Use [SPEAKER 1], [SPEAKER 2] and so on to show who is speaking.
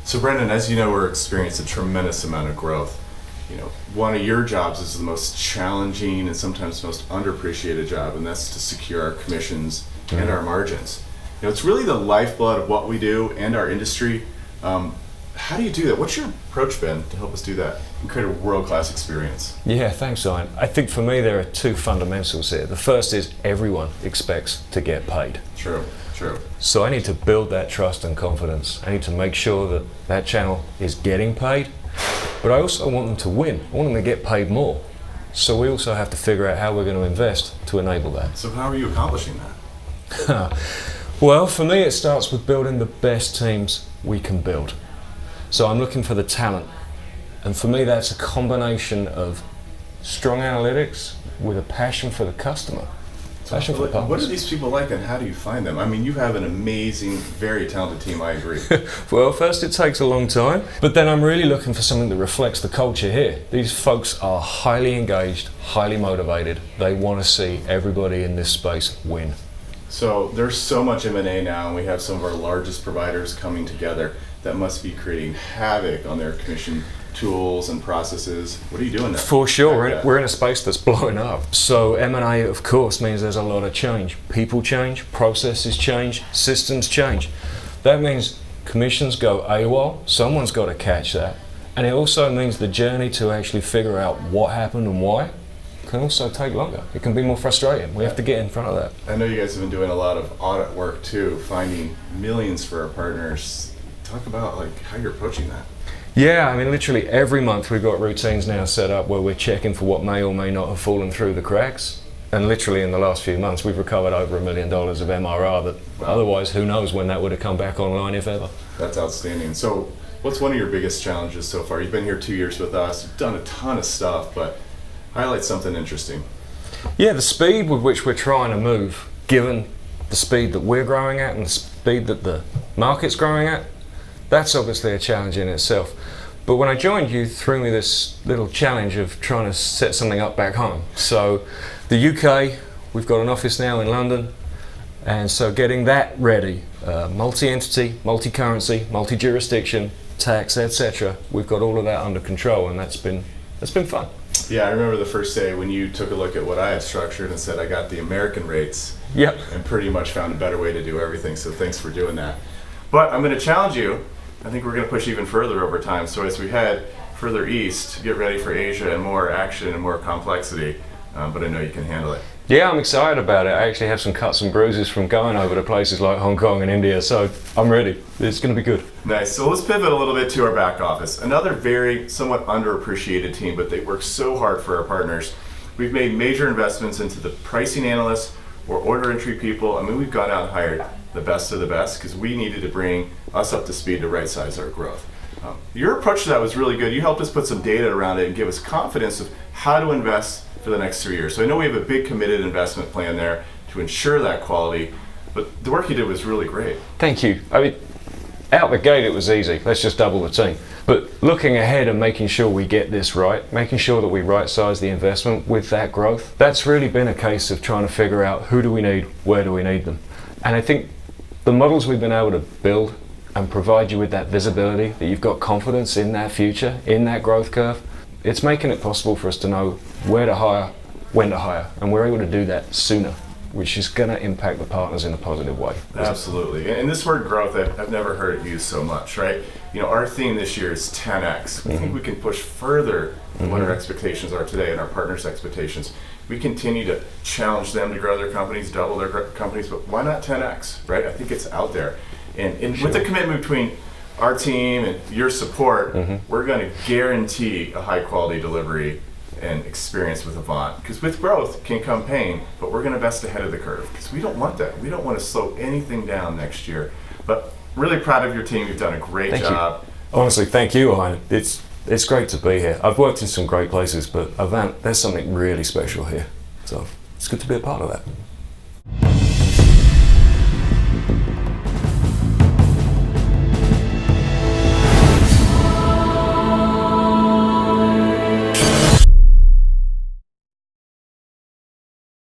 [SPEAKER 1] So Brendan, as you know, we're experiencing a tremendous amount of growth. One of your jobs is the most challenging and sometimes most underappreciated job, and that's to secure our commissions and our margins. It's really the lifeblood of what we do and our industry. How do you do that? What's your approach been to help us do that and create a world-class experience?
[SPEAKER 2] Yeah, thanks, Ian. I think for me there are two fundamentals here. The first is everyone expects to get paid.
[SPEAKER 1] True.
[SPEAKER 2] So I need to build that trust and confidence. I need to make sure that that channel is getting paid, but I also want them to win. I want them to get paid more. So we also have to figure out how we're going to invest to enable that.
[SPEAKER 1] So how are you accomplishing that?
[SPEAKER 2] Well, for me it starts with building the best teams we can build. So I'm looking for the talent, and for me that's a combination of strong analytics with a passion for the customer. Passion for the partners.
[SPEAKER 1] What are these people like, and how do you find them? I mean, you have an amazing, very talented team, I agree.
[SPEAKER 2] Well, first it takes a long time, but then I'm really looking for something that reflects the culture here. These folks are highly engaged, highly motivated. They want to see everybody in this space win.
[SPEAKER 1] So there's so much M&A now, and we have some of our largest providers coming together that must be creating havoc on their commission tools and processes. What are you doing there?
[SPEAKER 2] For sure, we're in a space that's blowing up. So M&A, of course, means there's a lot of change. People change, processes change, systems change. That means commissions go AWOL, someone's got to catch that. And it also means the journey to actually figure out what happened and why can also take longer. It can be more frustrating. We have to get in front of that.
[SPEAKER 1] I know you guys have been doing a lot of audit work too, finding millions for our partners. Talk about how you're approaching that.
[SPEAKER 2] Yeah, I mean literally every month we've got routines now set up where we're checking for what may or may not have fallen through the cracks. And literally in the last few months we've recovered over $1 million of MRR that otherwise who knows when that would have come back online, if ever.
[SPEAKER 1] That's outstanding. So what's one of your biggest challenges so far? You've been here 2 years with us, you've done a ton of stuff, but highlight something interesting.
[SPEAKER 2] Yeah, the speed with which we're trying to move, given the speed that we're growing at and the speed that the market's growing at, that's obviously a challenge in itself. But when I joined, you threw me this little challenge of trying to set something up back home. So the UK, we've got an office now in London, and so getting that ready, multi-entity, multi-currency, multi-jurisdiction, tax, etc. We've got all of that under control, and that's been fun.
[SPEAKER 1] Yeah, I remember the first day when you took a look at what I had structured and said I got the American rates.
[SPEAKER 2] Yep.
[SPEAKER 1] And pretty much found a better way to do everything, so thanks for doing that. But I'm going to challenge you. I think we're going to push even further over time. So as we head further east, get ready for Asia and more action and more complexity. But I know you can handle it.
[SPEAKER 2] Yeah, I'm excited about it. I actually have some cuts and bruises from going over to places like Hong Kong and India, so I'm ready. It's going to be good.
[SPEAKER 1] Nice. So let's pivot a little bit to our back office. Another very somewhat underappreciated team, but they work so hard for our partners. We've made major investments into the pricing analysts or order entry people. I mean, we've gone out and hired the best of the best because we needed to bring us up to speed to right size our growth. Your approach to that was really good. You helped us put some data around it and give us confidence of how to invest for the next 3 years. So I know we have a big committed investment plan there to ensure that quality, but the work you did was really great.
[SPEAKER 2] Thank you. I mean, out the gate it was easy. Let's just double the team. But looking ahead and making sure we get this right, making sure that we right size the investment with that growth, that's really been a case of trying to figure out who do we need, where do we need them. And I think the models we've been able to build and provide you with that visibility, that you've got confidence in that future, in that growth curve, it's making it possible for us to know where to hire, when to hire, and we're able to do that sooner, which is going to impact the partners in a positive way.
[SPEAKER 1] Absolutely. And this word growth, I've never heard it used so much, right? Our theme this year is 10x. We think we can push further than what our expectations are today and our partners' expectations. We continue to challenge them to grow their companies, double their companies, but why not 10x, right? I think it's out there. And with the commitment between our team and your support, we're going to guarantee a high quality delivery and experience with Avant. Because with growth can come pain, but we're going to invest ahead of the curve because we don't want that. We don't want to slow anything down next year. But really proud of your team. You've done a great job.
[SPEAKER 2] Honestly, thank you, Ian. It's great to be here. I've worked in some great places, but Avant, there's something really special here. So it's good to be a part of that.